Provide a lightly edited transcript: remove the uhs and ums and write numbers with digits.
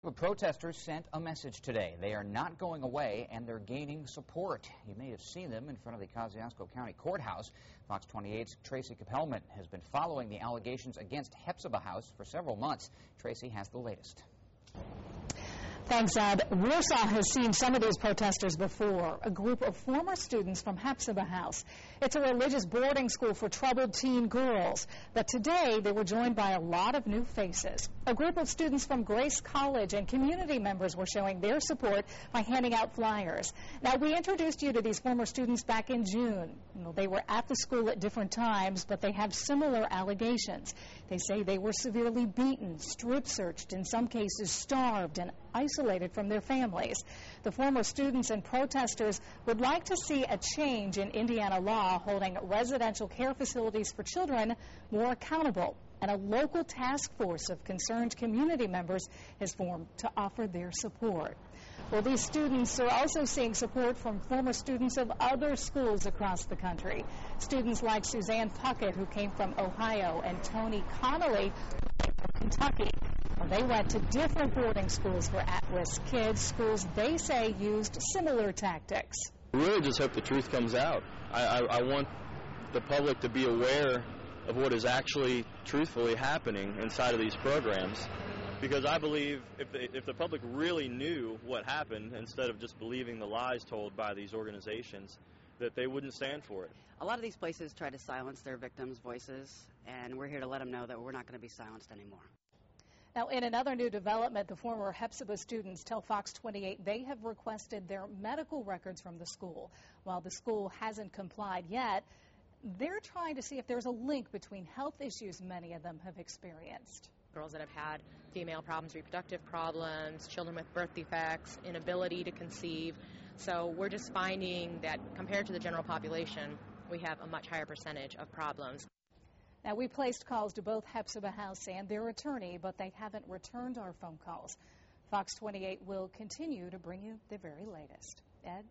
The protesters sent a message today. They are not going away, and they're gaining support. You may have seen them in front of the Kosciuszko County Courthouse. Fox 28's Tracy Capelman has been following the allegations against Hephzibah House for several months. Tracy has the latest. Thanks, Ed. Warsaw has seen some of these protesters before, a group of former students from Hephzibah House. It's a religious boarding school for troubled teen girls. But today, they were joined by a lot of new faces. A group of students from Grace College and community members were showing their support by handing out flyers. Now, we introduced you to these former students back in June. They were at the school at different times, but they have similar allegations. They say they were severely beaten, strip-searched, in some cases starved, and isolated from their families. The former students and protesters would like to see a change in Indiana law holding residential care facilities for children more accountable. And a local task force of concerned community members has formed to offer their support. Well, these students are also seeing support from former students of other schools across the country. Students like Suzanne Puckett, who came from Ohio, and Tony Connolly, who came from Kentucky. Well, they went to different boarding schools for at-risk kids, schools they say used similar tactics. I really just hope the truth comes out. I want the public to be aware of what is actually truthfully happening inside of these programs, because I believe if the public really knew what happened instead of just believing the lies told by these organizations, that they wouldn't stand for it. A lot of these places try to silence their victims' voices, and we're here to let them know that we're not going to be silenced anymore. Now, in another new development, the former Hephzibah students tell Fox 28 they have requested their medical records from the school. While the school hasn't complied yet, they're trying to see if there's a link between health issues many of them have experienced. Girls that have had female problems, reproductive problems, children with birth defects, inability to conceive. So we're just finding that compared to the general population, we have a much higher percentage of problems. Now, we placed calls to both Hephzibah House and their attorney, but they haven't returned our phone calls. Fox 28 will continue to bring you the very latest. Ed?